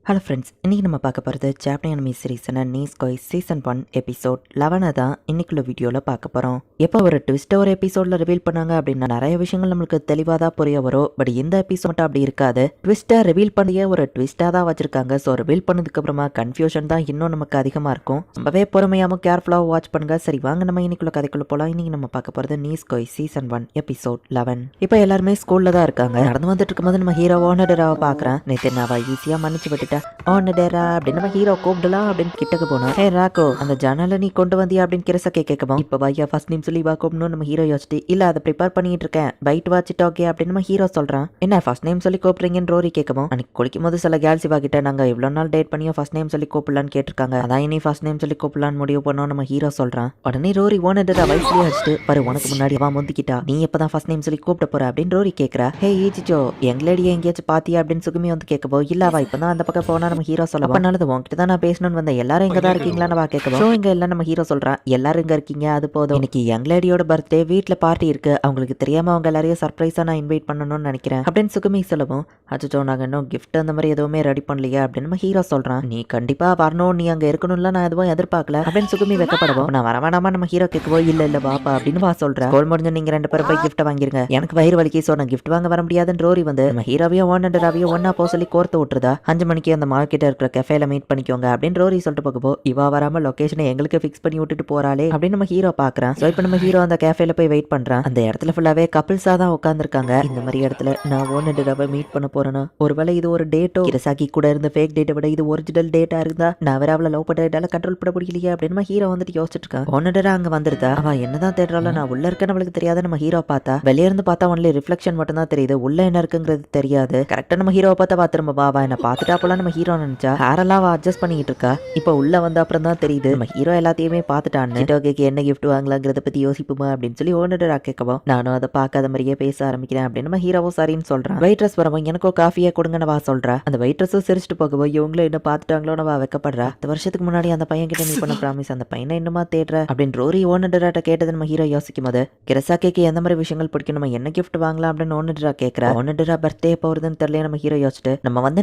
Hello friends, இன்றைக்கி நம்ம பார்க்க போகிறது ஜாப்பனீஸ் அனிமி சீரீஸான நீஸ்கோய் சீசன் 1 எபிசோட் 11 தான் இன்னைக்குள்ள வீடியோவில் பார்க்க போகிறோம். எப்போ ஒரு ட்விஸ்ட்டை ஒரு எபிசோடில் ரிவீல் பண்ணாங்க அப்படின்னா நிறைய விஷயங்கள் நம்மளுக்கு தெளிவாக தான் புரிய வரும். பட் இந்த எபிசோட் மட்டும் அப்படி இருக்காது. ட்விஸ்ட்டை ரிவீல் பண்ணியே ஒரு ட்விஸ்ட்டாக தான் வச்சுருக்காங்க. ஸோ ரிவீல் பண்ணதுக்கப்புறமா கன்ஃபியூஷன் தான் இன்னும் நமக்கு அதிகமாக இருக்கும். ரொம்பவே பொறுமையாகவும் கேர்ஃபுல்லாக வாட்ச் பண்ணுங்க. சரி வாங்க நம்ம இன்னைக்குள்ள கதைக்குள்ளே போகலாம். இன்றைக்கி நம்ம பார்க்க போகிறது நீஸ்கோய் சீசன் 1 எபிசோட் 11. இப்போ எல்லாருமே ஸ்கூலில் தான் இருக்காங்க. நடந்து வந்துட்டு இருக்கும்போது நம்ம ஹீரோ ஓனடராவை பார்க்குறேன். நேற்று நான் ஈஸியாக மன்னிச்சு விட்டுட்டேன். ஓனடரா அப்படின்னு நம்ம ஹீரோ கூப்பிடலாம் அப்படின்னு கிட்டக்கு போனோம். ஹே ராக்கோ, அந்த ஜன்னலை நீ கொண்டு வந்தியா அப்படின்னு கிரசக்கே கேட்கவும், இப்போ பையா ஃபர்ஸ்ட் நேம் சொல்லி வா கூப்பிடணும் நம்ம ஹீரோ யோசிச்சு, இல்ல அதை ப்ரிப்பேர் பண்ணிட்டு இருக்கேன், பைட் வாட்சிட்டு ஓகே அப்படின்னு நம்ம ஹீரோ சொல்றான். என்ன ஃபர்ஸ்ட் நேம் சொல்லி கூப்பிடுறீங்கன்னு ரோரி கேட்கவும், அன்னைக்கு குளிக்கும் போது சில கேர்ள்ஸ் இவா கிட்ட நாங்க இவ்வளவு நாள் டேட் பண்ணியோ ஃபர்ஸ்ட் நேம் சொல்லி கூப்பிடலான்னு கேட்டிருக்காங்க, அதான் இனி ஃபர்ஸ்ட் நேம் சொல்லி கூப்பிடலான்னு முடிவு பண்ணோம் நம்ம ஹீரோ சொல்றான். உடனே ரோரி ஓனடரா வயசுலயே வச்சுட்டு, பாரு உனக்கு முன்னாடி அவன் முந்திக்கிட்டா, நீ எப்பதான் ஃபர்ஸ்ட் நேம் சொல்லி கூப்பிட போற அப்படின்னு ரோரி கேட்கறா. ஹே ஈச்சிச்சோ, யங்லேடியை எங்கேயாச்சும் பாத்தியா அப்படின்னு சுகுமி வந்து கேட்கவோ, இல்லவா இப்பதான் அந்த பக்கம் போனா நம்ம ஹீரோ சொல்ல, நல்லது உங்ககிட்ட தான் நான் பேசணும்னு வந்தேன், எல்லாரும் இங்க தான் இருக்கீங்களான்னு வா கேட்கவோ, இங்க இல்ல நம்ம ஹீரோ சொல்றான், எல்லாரும் இங்க இருக்கீங்க அது போதும், இன்னைக்கு யங் லேடியோட பர்த்டே, வீட்டுல பார்ட்டி இருக்கு, அவங்களுக்கு தெரியாம அவங்க எல்லாரையும் சர்ப்ரைஸா நான் இன்வைட் பண்ணணும்னு நினைக்கிறேன் அப்படின்னு சுகுமி சொல்லவும், அச்சோ நாங்க இன்னும் கிஃப்ட் அந்த மாதிரி எதுவுமே ரெடி பண்ணலையா அப்படின்னு நம்ம ஹீரோ சொல்றான். நீ கண்டிப்பா வரணும், நீ அங்க இருக்கணும்ல, நான் எதுவும் எதிர்பார்க்கல அப்படின்னு சுகுமி வைக்கப்படவும், நான் வர வேணாமா நம்ம ஹீரோ கேட்கவோ, இல்ல பாப்பா அப்படின்னு வா சொல்றேன். ஸ்கூல் முடிஞ்சு நீங்க 2 பேரும் போய் கிஃப்ட் வாங்கிருங்க, எனக்கு வயிறு வலிக்கு, சோ நான் கிஃப்ட் வாங்க வர முடியாதுன்னு ரோரி வந்து நம்ம ஹீரோவையும் ஓனடராவையும் ஒன்னா போ சொல்லி கோர்த்து விட்டுருதா. 5 மணிக்கு அந்த மார்க்கெட் இருக்கிற கஃபேல மீட் பண்ணிக்கோங்க அப்படின்னு ரோரி சொல்லிட்டு போகப்போ, இவா வராம லொகேஷனை எங்களுக்கு ஃபிக்ஸ் பண்ணி விட்டுட்டு போறாளே அப்படின்னு நம்ம ஹீரோ பாக்குறான். சோ இப்போ நம்ம ஹீரோ அந்த கேஃபேல போய் வெயிட் பண்றான். அந்த இடத்துல ஃபுல்லாவே கப்பிள்ஸா தான் உட்காந்துருக்காங்க. இந்த மாதிரி இடத்துல நான் ஓனடராவை மீட் பண்ண போறேன்னா, ஒருவேளை இது ஒரு டேட்டோ, கிரசாக்கி கூட இருந்த ஃபேக் டேட்டை விட இது ஒரிஜினல் டேட்டா இருந்தா நான் வேற அவளை லவ் பண்ண கண்ட்ரோல் பண்ண முடியலையே அப்படின்னு நம்ம ஹீரோ வந்துட்டு யோசிச்சுட்டு இருக்கான். ஓனடரா அங்க வந்துருதா, அவ என்னதான் தேடுறாலும் நான் உள்ள இருக்கேன்னு அவளுக்கு தெரியாத நம்ம ஹீரோ பார்த்தா, வெளியே இருந்து பார்த்தா ஒன்லி ரிஃப்ளெக்ஷன் மட்டும் தான் தெரியுது, உள்ள என்ன இருக்குங்கிறது தெரியாது. கரெக்டா நம்ம ஹீரோவை பார்த்தா திரும்ப வா என்ன பார்த்துட்டா போல நம்ம ஹீரோ நினைச்சா ஹேரெல்லாம் அட்ஜஸ்ட் பண்ணிட்டு இருக்கா. இப்போ உள்ள வந்த அப்புறம் தான் தெரியுது நம்ம ஹீரோ எல்லாத்தையுமே பார்த்துட்டான்னு. சிட்டோகேக்கு என்ன கிஃப்ட் வாங்கலாங்கிறத பத்தி யோசிப்புமா அப்படின்னு சொல்லி ஓனடரா கேட்கவும், நானும் அதை பார்க்காத மாதிரியே பேச ஆரம்பிக்கிறேன் அப்படின்னு நம்ம ஹீரோவும் சரின்னு சொல்றான். வெயிட்ரஸ் வரவும் எனக்கோ காஃபியா கொடுங்கன்னு வா சொல்றா. அந்த வெயிட்ரஸும் சிரிச்சுட்டு போகவும், இவங்களும் என்ன பார்த்துட்டாங்களோன்னு வா வைக்கப்படுறா. 10 வருஷத்துக்கு முன்னாடி அந்த பையன் கிட்ட நீ பண்ண ப்ராமிஸ், அந்த பையனை இன்னுமா தேடுற அப்படின்னு ரோரி ஓனடராட்ட கேட்டது நம்ம ஹீரோ யோசிக்கும் போது, கிரசாக்கேக்கு எந்த மாதிரி விஷயங்கள் பிடிக்கும், நம்ம என்ன கிஃப்ட் வாங்கலாம் அப்படின்னு ஓனடரா கேட்கறா. ஓனடரா பர்த்டே போறதுன்னு தெரியல நம்ம ஹீரோ யோசிச்சுட்டு,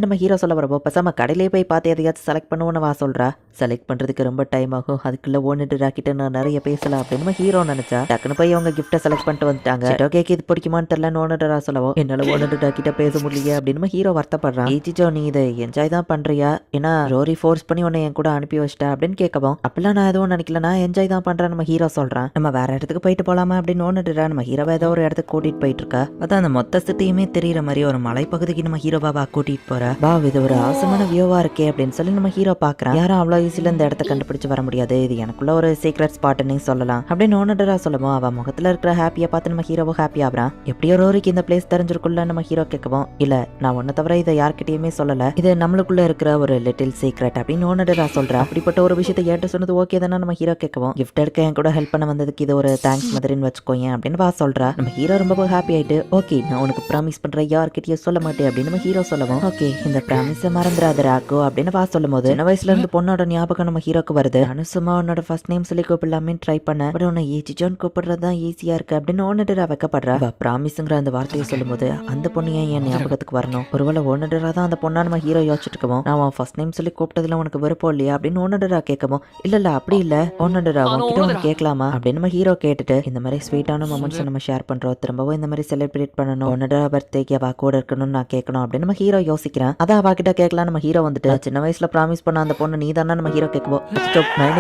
நம்ம ஹீரோ சொல்ல வரப்போ பசாம கடையிலே போய் பார்த்து எதையாச்சும் செலக்ட் பண்ணுவோன்னு வா சொல்றா. செலக்ட் பண்றதுக்கு ரொம்ப டைம் ஆகும், அதுக்குள்ள ஓனடரா கிட்ட நான் நிறைய பேசலாம் அப்படின்னு ஹீரோ நினைச்சா, டக்குன்னு போய் அவங்க கிஃப்ட்டை செலக்ட் பண்ணிட்டு வந்துட்டாங்க. ஓகேக்கு இது பிடிக்குமான்னு தெரியல ஓனடரா சொல்லவும், என்னால ஓனடரா கிட்ட பேச முடியலையே அப்படின்னு ஹீரோ வருத்தப்படுறான். ஈச்சிச்சோ நீ இதை என்ஜாய் தான் பண்றியா, ஏன்னா ரோரி ஃபோர்ஸ் பண்ணி உன்னை என் கூட அனுப்பி வச்சிட்டா அப்படின்னு கேட்கவும், அப்பெல்லாம் நான் எதுவும் நினைக்கல, நான் என்ஜாய் தான் பண்றேன் நம்ம ஹீரோ சொல்றான். நம்ம வேற இடத்துக்கு போயிட்டு போலாமா அப்படின்னு ஓனடரா நம்ம ஹீரோவை ஏதோ ஒரு இடத்துக்கு கூட்டிட்டு போயிட்டு இருக்கா. அதான் அந்த மொத்த சிட்டியுமே தெரியற மாதிரி ஒரு மலைப்பகுதிக்கு நம்ம ஹீரோவா கூட்டிட்டு போற. வா இது ஒரு ஆசமான வியூவா இருக்கே அப்படின்னு சொல்லி நம்ம ஹீரோ பாக்குறான். யாரும் அவ்வளவு ஈஸியில இந்த இடத்த கண்டுபிடிச்சு வர முடியாது, இது எனக்குள்ள ஒரு சீக்ரெட் ஸ்பாட்னே சொல்லலாம் அப்படின்னு ஓனடரா சொல்லவும், அவ முகத்துல இருக்கிற ஹாப்பியா பார்த்து நம்ம ஹீரோவும் ஹாப்பி ஆகுறான். எப்படியோ ரோரிக்கு இந்த பிளேஸ் தெரிஞ்சிருக்குள்ள நம்ம ஹீரோ கேட்கவும், இல்ல நான் ஒன்ன தவிர இதை யார்கிட்டயுமே சொல்லல, இது நம்மளுக்குள்ள இருக்கிற ஒரு லிட்டில் சீக்ரெட் அப்படின்னு ஓனடரா சொல்றா. அப்படிப்பட்ட ஒரு விஷயத்தை ஏற்று சொன்னது ஓகே தானே நம்ம ஹீரோ கேட்கவும், கிஃப்ட் எடுக்க என் கூட ஹெல்ப் பண்ண வந்ததுக்கு இது ஒரு தேங்க்ஸ் மாதிரின்னு வச்சுக்கோங்க அப்படின்னு வா சொல்றா. நம்ம ஹீரோ ரொம்ப ஹாப்பி ஆயிட்டு, ஓகே நான் உனக்கு ப்ராமிஸ் பண்றேன், யார்கிட்டயும் சொல்ல மாட்டேன் அப்படின்னு நம்ம ஹீரோ சொல்லவும், ஓகே இந்த ப்ராமிஸை மறந்துடாத ராக்கோ அப்படின்னு வா சொல்லும் போது, சின்ன வயசுல இருந்து பொண்ணோட ஞாபகம் நம்ம ஹீரோக்கு வருது. நானும் சும்மா உன்னோட ஃபர்ஸ்ட் நேம் சொல்லி கூப்பிடலாமே ட்ரை பண்ண, பட் உன்னை ஈச்சிச்சோன்னு கூப்பிடுறதுதான் ஈஸியா இருக்கு அப்படின்னு ஓனடரா வைக்கப்படுறா. ப்ராமிஸ்ங்கிற அந்த வார்த்தையை சொல்லும் போது அந்த பொண்ணு என் ஞாபகத்துக்கு வரணும், ஒருவேளை ஓனடரா தான் அந்த பொண்ணா நம்ம ஹீரோ யோசிச்சுட்டு இருக்கவும், நான் உன் ஃபர்ஸ்ட் நேம் சொல்லி கூப்பிட்டதுல உனக்கு விருப்பம் இல்லையா அப்படின்னு ஓனடரா கேட்கவும், இல்ல அப்படி இல்ல ஓனடரா உன்கிட்ட ஒன்று கேட்கலாமா அப்படின்னு நம்ம ஹீரோ கேட்டுட்டு, இந்த மாதிரி ஸ்வீட்டான மொமெண்ட்ஸ் நம்ம ஷேர் பண்றோம், திரும்பவும் இந்த மாதிரி செலிப்ரேட் பண்ணணும், ஓனடரா பர்த்டேக்கு அவ கூட இருக்கணும்னு நான் கேட்கணும் அப்படின்னு நம்ம ஹீரோ யோசிக்கிறேன். அதான் அவ கிட்ட கேட்கலாம் நம்ம ஹீரோ வந்துட்டு, சின்ன வயசுல ப்ராமிஸ் பண்ண அந்த பொண்ணு நீ தானே நம்ம ஹீரோ கேட்கவோ,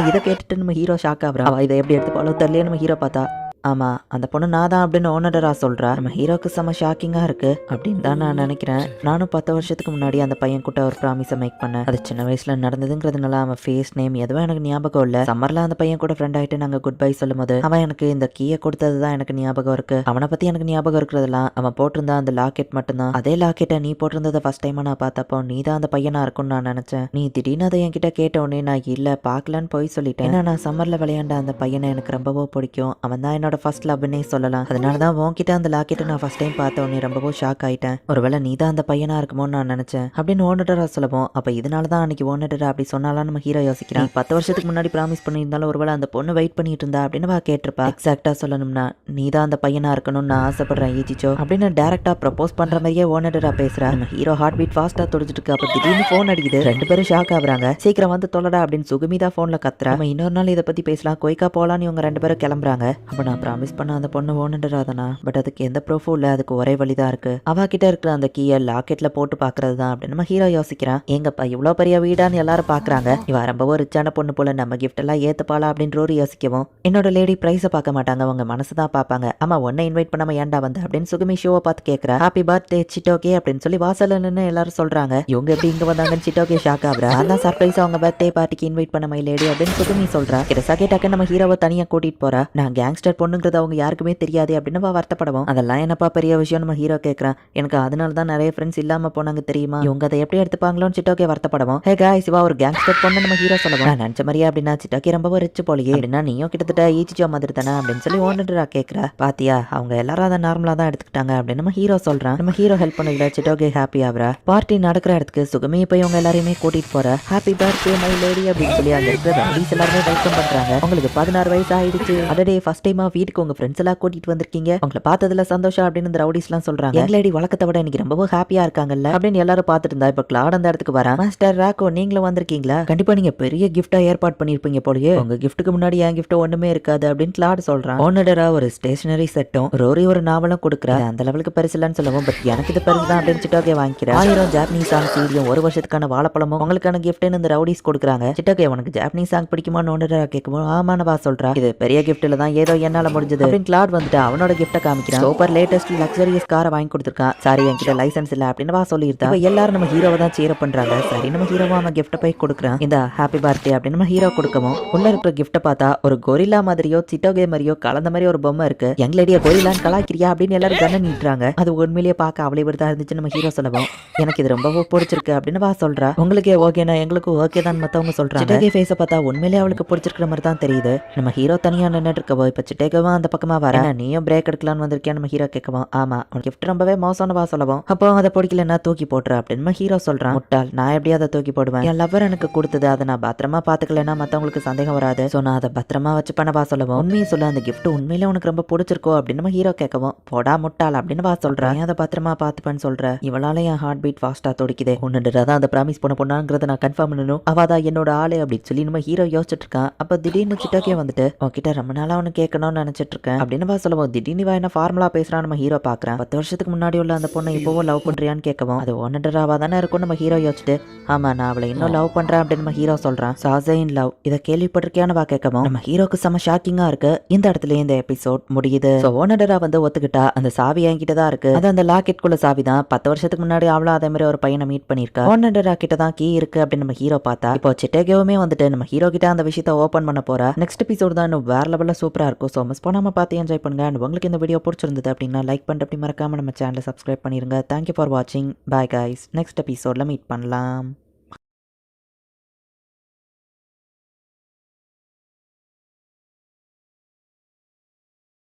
இதை கேட்டுட்டு நம்ம ஹீரோ ஷாக் ஆகுறா. அவ இதை எப்படி எடுத்துப்பாலும் தெரியல நம்ம ஹீரோ பார்த்தா, ஆமா அந்த பொண்ணு நான் தான் அப்படின்னு ஓனடரா சொல்றா. நம்ம ஹீரோக்கு செம ஷாக்கிங்கா இருக்கு அப்படின்னு தான் நான் நினைக்கிறேன். நானும் 10 வருஷத்துக்கு முன்னாடி அந்த பையன் கூட ஒரு ப்ராமிஸை மேக் பண்ணேன், அது சின்ன வயசுல நடந்ததுங்கிறதுனால அவன் ஃபேஸ் நேம் எதுவும் எனக்கு ஞாபகம் இல்ல. சம்மர்ல அந்த பையன் கூட ஃப்ரெண்ட் ஆயிட்டு நாங்க குட் பை சொல்லும் போது அவன் எனக்கு இந்த கீயை கொடுத்ததுதான் எனக்கு ஞாபகம் இருக்கு. அவனை பத்தி எனக்கு ஞாபகம் இருக்கிறதெல்லாம் அவன் போட்டிருந்தா அந்த லாக்கெட் மட்டும்தான். அதே லாக்கெட்டை நீ போட்டிருந்ததை ஃபர்ஸ்ட் டைம் நான் பார்த்தப்போ நீ தான் அந்த பையனா இருக்கும்னு நான் நினைச்சேன். நீ திடீர்னு அதை என்கிட்ட கேட்ட உடனே நான் இல்ல பாக்கலான்னு போய் சொல்லிட்டேன். ஏன்னா நான் சம்மர்ல விளையாண்ட அந்த பையனை எனக்கு ரொம்பவோ பிடிக்கும், அவன் தான் என்னோட என்னோட ஃபர்ஸ்ட் லவ்னே சொல்லலாம். அதனால தான் உன்கிட்ட அந்த லாக்கெட்டை நான் ஃபர்ஸ்ட் டைம் பார்த்த உடனே ரொம்பவும் ஷாக் ஆயிட்டேன். ஒருவேளை நீ தான் அந்த பையனா இருக்குமோன்னு நான் நினைச்சேன் அப்படின்னு ஓனடரா சொல்லவும், அப்ப இதனால தான் அன்னைக்கு ஓனடரா அப்படி சொன்னாலும் நம்ம ஹீரோ யோசிக்கிறான். 10 வருஷத்துக்கு முன்னாடி ப்ராமிஸ் பண்ணியிருந்தாலும் ஒருவேளை அந்த பொண்ணு வெயிட் பண்ணிட்டு இருந்தா அப்படின்னு கேட்டிருப்பா. எக்ஸாக்டா சொல்லணும்னா நீ தான் அந்த பையனா இருக்கணும்னு நான் ஆசைப்படுறேன் ஈச்சிச்சோ அப்படின்னு டைரக்டா ப்ரப்போஸ் பண்ற மாதிரியே ஓனடரா பேசுறா. நம்ம ஹீரோ ஹார்ட் பீட் ஃபாஸ்டா துடிச்சிட்டு இருக்கு. அப்ப திடீர்னு போன் அடிக்குது. ரெண்டு பேரும் ஷாக் ஆகுறாங்க. சீக்கிரம் வந்து தொலைடா அப்படின்னு சுகுமிதா போன்ல கத்துறா. நம்ம இன்னொரு நாள் இதை பத்தி பேசலாம், கொய்க்கா போலான்னு இவங்க ரெண்டு பேரும் கிளம்புறாங்க. அப்ப நான் ப்ராமிஸ் பண்ண அந்த பொண்ணு ஓனடரா தானா, பட் அதுக்கு எந்த ப்ரூஃபும் இல்ல, அதுக்கு ஒரே வழிதான் இருக்கு. அவ கிட்ட இருக்கிற அந்த கீயை லாக்கெட்ல போட்டு பாக்குறது தான் அப்படின்னு நம்ம ஹீரோ யோசிக்கிறான். எங்கப்பா இவ்வளவு பெரிய வீடான்னு எல்லாரும் பாக்குறாங்க, இவ ரொம்பவும் ரிச்சான பொண்ணு போல, நம்ம கிஃப்ட் எல்லாம் ஏத்துப்பாளா அப்படின்னு ரோரி யோசிக்கவும், என்னோட லேடி பிரைஸை பார்க்க மாட்டாங்க, அவங்க மனசுதான் பார்ப்பாங்க. ஆமா ஒன்னை இன்வைட் பண்ணாம ஏன்டா வந்து அப்படின்னு சுகுமி ஷோவை பார்த்து கேட்கறா. ஹாப்பி பர்த்டே சிட்டோகே அப்படின்னு சொல்லி வாசல்ல நின்னு எல்லாரும் சொல்றாங்க. இவங்க எப்படி இங்க வந்தாங்கன்னு சிட்டோகே ஷாக் ஆகுறா. அதான் சர்ப்ரைஸ் அவங்க பர்த்டே பார்ட்டிக்கு இன்வைட் பண்ண மை லேடி அப்படின்னு சுகுமி சொல்றா. கிரசாக்கே டக்கு நம்ம ஹீரோவை தனியா கூட்டிட்டு போறா. நான் கேங்ஸ்டர் பொண்ணுங்கிறது அவங்க யாருக்குமே தெரியாது அப்படின்னு வருத்தப்படவும், அதெல்லாம் என்னப்பா பெரிய விஷயம் நம்ம ஹீரோ கேட்கறான். எனக்கு அதனால தான் நிறைய ஃப்ரெண்ட்ஸ் இல்லாம போனாங்க தெரியுமா, இவங்க அதை எப்படி எடுத்துப்பாங்களோன்னு சிட்டோகே வருத்தப்படவும், ஹே காய்ஸ் இவா ஒரு கேங்ஸ்டர் பொண்ணு நம்ம ஹீரோ சொல்லவும், நான் நினைச்ச மாதிரியா அப்படின்னா சிட்டோகே ரொம்ப ரிச் போலியே அப்படின்னா நீயும் கிட்டத்தட்ட ஈச்சிச்சோ மாதிரி தானே அப்படின்னு சொல்லி ஓனடரா கேட்கறா. பாத்தியா அவங்க எல்லாரும் அதை நார்மலா தான் எடுத்துக்கிட்டாங்க அப்படின்னு நம்ம ஹீரோ சொல்றான். நம்ம ஹீரோ ஹெல்ப் பண்ணல சிட்டோகே ஹாப்பி ஆகுறா. பார்ட்டி நடக்கிற இடத்துக்கு சுகமி போய் இவங்க எல்லாரையுமே கூட்டிட்டு போற. ஹாப்பி பர்த்டே மை லேடி அப்படின்னு சொல்லி அங்க இருக்கிற ரவுடிஸ் எல்லாருமே வெல்கம் பண்றாங்க. உங்களுக்கு 16 வயசு ஆயிடுச்சு, அதே ஃபர்ஸ்ட் டைமா வீட்டுக்கு உங்க ஃப்ரெண்ட்ஸ் எல்லாம் கூட்டிட்டு வந்திருக்கீங்க, உங்களை பார்த்ததுல சந்தோஷம் அப்படின்னு இந்த ரவுடிஸ் எல்லாம் சொல்றாங்க. எங்க லேடி வழக்கத்தை விட இன்னைக்கு ரொம்பவும் ஹாப்பியா இருக்காங்கல்ல அப்படின்னு எல்லாரும் பார்த்துட்டு இருந்தா. இப்ப கிளாட் அந்த இடத்துக்கு வரேன். மாஸ்டர் ராக்கோ நீங்களும் வந்திருக்கீங்களா, கண்டிப்பா நீங்க பெரிய கிஃப்டா ஏற்பாடு பண்ணிருப்பீங்க போலயே, உங்க கிஃப்ட்டுக்கு முன்னாடி என் கிஃப்ட் ஒண்ணுமே இருக்காது அப்படின்னு கிளாட் சொல்றான். ஓனடரா ஒரு ஸ்டேஷனரி செட்டும் ரோரி ஒரு நாவலும் கொடுக்குறா. அந்த லெவலுக்கு பெருசு இல்லைன்னு சொல்லுவோம், பட் எனக்கு இது பெருசு தான் அப்படின்னு சிட்டோகே வாங்கிக்கிறேன். 1000 ஜாப்பனீஸ் சாங் சீடியும் 1 வருஷத்துக்கான வாழைப்பழமும் உங்களுக்கான கிஃப்ட்னு இந்த ரவுடிஸ் கொடுக்குறாங்க. சிட்டோகே உனக்கு ஜாப்பனீஸ் சாங் பிடிக்குமான்னு ஓனடரா கேட்கும்போது ஆமானவா சொல்றா. இது பெரிய கிஃப்ட்ல தான் ஏதோ என்னால முடிஞ்சது அப்படின்னு கிளாட் வந்துட்டு அவனோட கிஃப்ட்டை காமிக்கிறான். சூப்பர் லேட்டஸ்ட் லக்ஸரியஸ் காரை வாங்கி கொடுத்துருக்கான். சாரி என்கிட்ட லைசன்ஸ் இல்ல அப்படின்னு சொல்லியிருந்தா. எல்லாரும் நம்ம ஹீரோவை தான் சேர பண்றாங்க. சரி நம்ம ஹீரோவா அவன் கிஃப்ட்டை போய் கொடுக்குறான். இந்த ஹாப்பி பர்த்டே அப்படின்னு நம்ம ஹீரோ கொடுக்கவும், உள்ள இருக்கிற கிஃப்ட்டை பார்த்தா ஒரு கொரில்லா மாதிரியோ சிட்டோகே மாதிரியோ கலந்த மாதிரி ஒரு பொம்மை இருக்கு. யங் லேடியா கொரில்லான்னு கலாய்க்கிறியா அப்படின்னு எல்லாரும் கண்ண நீட்டுறாங்க. அது உண்மையிலேயே பார்க்க அவளை விருதா இருந்துச்சு நம்ம ஹீரோ சொல்லவும், எனக்கு இது ரொம்ப பிடிச்சிருக்கு அப்படின்னு சொல்றா. உங்களுக்கு ஓகேனா எங்களுக்கும் ஓகே தான் மத்தவங்க சொல்றாங்க. சிட்டோகே ஃபேஸை பார்த்தா உண்மையிலேயே அவளுக்கு பிடிச்சிருக்கிற மாதிரி தான் தெரியுது. நம்ம ஹீரோ தனியா நின்னுட்டு இருக்கவோ இப்ப சிட்டோகேவா அந்த பக்கமா வர, நீயும் பிரேக் எடுக்கலான்னு வந்திருக்கியா நம்ம ஹீரோ கேட்கவும், ஆமா உனக்கு கிஃப்ட் ரொம்பவே மோசம்னு சொல்லவும், அப்போ அதை பிடிக்கலன்னா தூக்கி போட்டுற அப்படின்னு நம்ம ஹீரோ சொல்றான். முட்டாள் நான் எப்படி அதை தூக்கி போடுவேன், என் லவ்வர் எனக்கு கொடுத்தது, அதை நான் பத்திரமா பாத்துக்கலன்னா மத்தவங்களுக்கு சந்தேகம் வராது, சோ நான் அதை பத்திரமா வச்சு பண்ணவா சொல்லவும், உண்மையை சொல்ல அந்த கிஃப்ட் உண்மையில உனக்கு ரொம்ப பிடிச்சிருக்கோ அப்படின்னு நம்ம ஹீரோ கேட்கவும், போடா முட்டாள் அப்படின்னு சொல்றேன். அதை பத்திரமா பாத்துப்பேன்னு சொல்ற. இவளால என் ஹார்ட் பீட் ஃபாஸ்டா துடிக்குது. ஒன்னுன்றதான் அந்த ப்ராமிஸ் பண்ண பொண்ணாங்கிறத நான் கன்ஃபார்ம் பண்ணணும், அவதான் என்னோட ஆளு அப்படின்னு சொல்லி நம்ம ஹீரோ யோசிச்சுட்டு இருக்கான். அப்ப திடீர்னு சிட்டோகே வந்துட்டு உன்கிட்ட ரொம்ப நாளா அவனு கேட்கணும்னு நினைச்சிட்டு இருக்கேன் அப்படின்னு சொல்லுவோம். திடீர்னு என்ன ஃபார்முலா பேசுறான் நம்ம ஹீரோ பாக்குறேன். 10 வருஷத்துக்கு முன்னாடி உள்ள அந்த பொண்ணை இப்பவும் லவ் பண்றியான்னு கேட்கவும், அது ஒன்னடராவா தானே இருக்கும் நம்ம ஹீரோ யோசிச்சுட்டு, ஆமா நான் அவளை இன்னும் லவ் பண்றேன் அப்படின்னு நம்ம ஹீரோ சொல்றான். சாசைன் லவ் இதை கேள்விப்பட்டிருக்கியான்னு கேட்கவும் நம்ம ஹீரோக்கு செம ஷாக்கிங்கா இருக்கு. இந்த இடத்துல இந்த எபிசோட் முடியுது. ஓனடரா வந்து ஒத்துக்கிட்டா அந்த சாவி என்கிட்ட தான் இருக்கு, அது அந்த லாக்கெட் குள்ள சாவி தான். 10 வருஷத்துக்கு முன்னாடி அவளும் அதே மாதிரி ஒரு பையனை மீட் பண்ணிருக்கா. ஓனடரா கிட்ட தான் கீ இருக்கு அப்படின்னு நம்ம ஹீரோ பார்த்தா, இப்போ சிட்டோகேவுமே வந்துட்டு நம்ம ஹீரோ கிட்ட அந்த விஷயத்த ஓபன் பண்ண போறா. நெக்ஸ்ட் எபிசோட் தான் இன்னும் வேற லெவல்ல சூப்பரா இருக்கும். சோ மிஸ் பண்ணாம பார்த்து என்ஜாய் பண்ணுங்க. அண்ட் உங்களுக்கு இந்த வீடியோ பிடிச்சிருந்தது அப்படின்னா லைக் பண்ணிட்டு அப்படி மறக்காம நம்ம சேனலை சப்ஸ்கிரைப் பண்ணிருங்க. தேங்க்யூ ஃபார் வாட்சிங். Bye guys. நெக்ஸ்ட் எபிசோட்ல மீட் பண்ணலாம்.